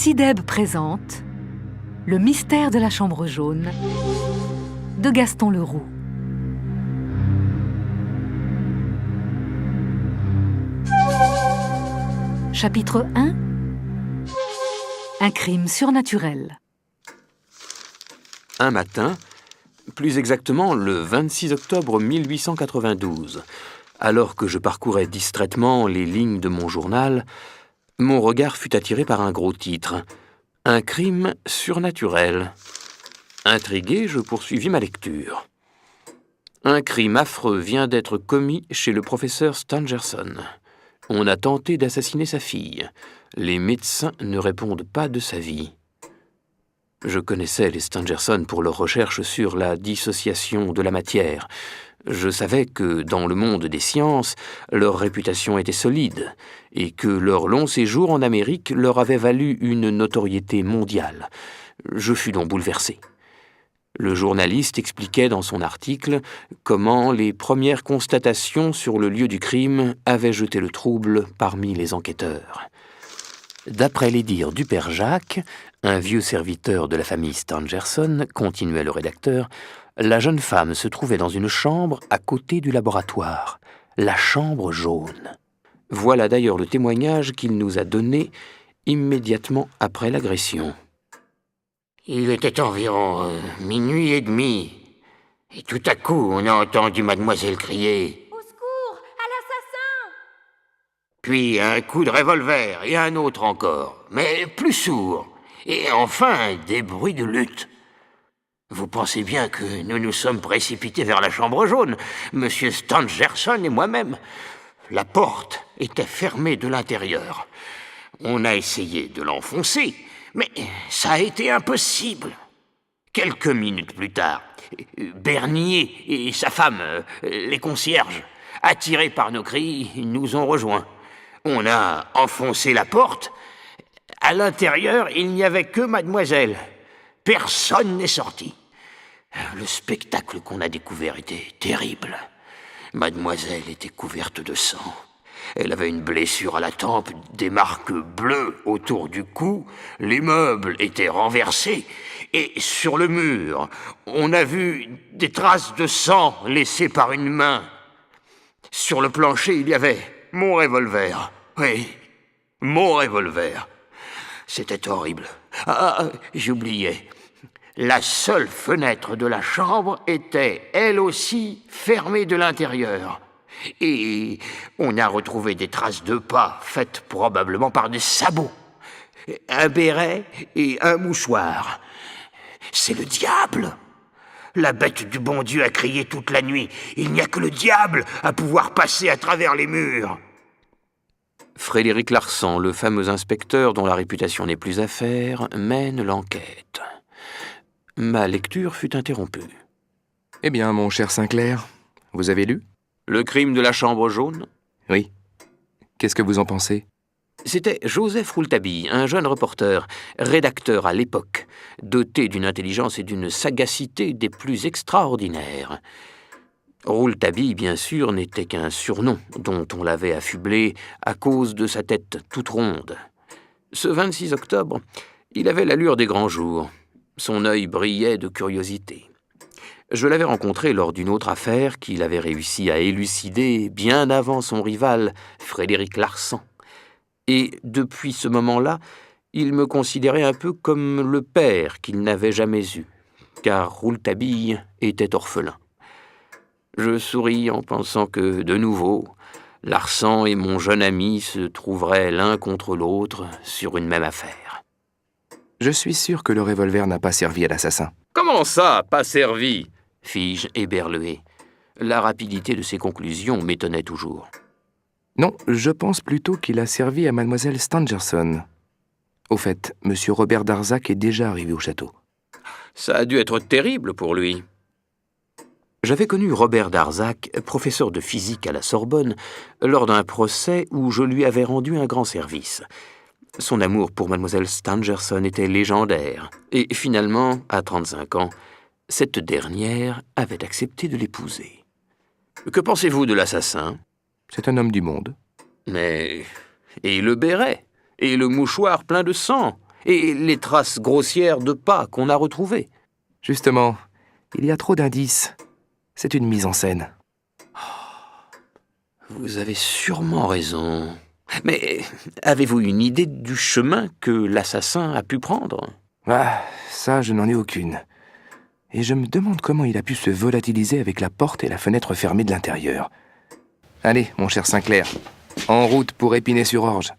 CIDEB présente Le mystère de la chambre jaune de Gaston Leroux. Chapitre 1. Un crime surnaturel. Un matin, plus exactement le 26 octobre 1892, alors que je parcourais distraitement les lignes de mon journal, mon regard fut attiré par un gros titre « Un crime surnaturel ». Intrigué, je poursuivis ma lecture. Un crime affreux vient d'être commis chez le professeur Stangerson. On a tenté d'assassiner sa fille. Les médecins ne répondent pas de sa vie. Je connaissais les Stangerson pour leurs recherches sur la dissociation de la matière. Je savais que, dans le monde des sciences, leur réputation était solide et que leur long séjour en Amérique leur avait valu une notoriété mondiale. Je fus donc bouleversé. Le journaliste expliquait dans son article comment les premières constatations sur le lieu du crime avaient jeté le trouble parmi les enquêteurs. D'après les dires du père Jacques, un vieux serviteur de la famille Stangerson, continuait le rédacteur, la jeune femme se trouvait dans une chambre à côté du laboratoire, la chambre jaune. Voilà d'ailleurs le témoignage qu'il nous a donné immédiatement après l'agression. Il était environ minuit et demi, et tout à coup on a entendu mademoiselle crier « Au secours, à l'assassin !» Puis un coup de revolver et un autre encore, mais plus sourd, et enfin des bruits de lutte. Vous pensez bien que nous nous sommes précipités vers la chambre jaune, Monsieur Stangerson et moi-même. La porte était fermée de l'intérieur. On a essayé de l'enfoncer, mais ça a été impossible. Quelques minutes plus tard, Bernier et sa femme, les concierges, attirés par nos cris, nous ont rejoints. On a enfoncé la porte. À l'intérieur, il n'y avait que mademoiselle. Personne n'est sorti. Le spectacle qu'on a découvert était terrible. Mademoiselle était couverte de sang. Elle avait une blessure à la tempe, des marques bleues autour du cou, les meubles étaient renversés, et sur le mur, on a vu des traces de sang laissées par une main. Sur le plancher, il y avait mon revolver. Oui, mon revolver. C'était horrible. Ah, j'oubliais. La seule fenêtre de la chambre était, elle aussi, fermée de l'intérieur. Et on a retrouvé des traces de pas faites probablement par des sabots, un béret et un mouchoir. C'est le diable! La bête du bon Dieu a crié toute la nuit. Il n'y a que le diable à pouvoir passer à travers les murs. Frédéric Larsan, le fameux inspecteur dont la réputation n'est plus à faire, mène l'enquête. Ma lecture fut interrompue. Eh bien, mon cher Sinclair, vous avez lu ? Le crime de la chambre jaune ? Oui. Qu'est-ce que vous en pensez ? C'était Joseph Rouletabille, un jeune reporter, rédacteur à l'époque, doté d'une intelligence et d'une sagacité des plus extraordinaires. Rouletabille, bien sûr, n'était qu'un surnom dont on l'avait affublé à cause de sa tête toute ronde. Ce 26 octobre, il avait l'allure des grands jours. Son œil brillait de curiosité. Je l'avais rencontré lors d'une autre affaire qu'il avait réussi à élucider bien avant son rival, Frédéric Larsan. Et depuis ce moment-là, il me considérait un peu comme le père qu'il n'avait jamais eu, car Rouletabille était orphelin. Je souris en pensant que, de nouveau, Larsan et mon jeune ami se trouveraient l'un contre l'autre sur une même affaire. Je suis sûr que le revolver n'a pas servi à l'assassin. Comment ça, pas servi ? Fis-je éberlué. La rapidité de ses conclusions m'étonnait toujours. Non, je pense plutôt qu'il a servi à mademoiselle Stangerson. Au fait, monsieur Robert Darzac est déjà arrivé au château. Ça a dû être terrible pour lui. J'avais connu Robert Darzac, professeur de physique à la Sorbonne, lors d'un procès où je lui avais rendu un grand service. Son amour pour mademoiselle Stangerson était légendaire, et finalement, à 35 ans, cette dernière avait accepté de l'épouser. Que pensez-vous de l'assassin ? C'est un homme du monde. Mais... et le béret ? Et le mouchoir plein de sang ? Et les traces grossières de pas qu'on a retrouvées. Justement, il y a trop d'indices. C'est une mise en scène. Vous avez sûrement raison. Mais avez-vous une idée du chemin que l'assassin a pu prendre? Ah, ça, je n'en ai aucune. Et je me demande comment il a pu se volatiliser avec la porte et la fenêtre fermée de l'intérieur. Allez, mon cher Sinclair, en route pour Épinay-sur-Orge.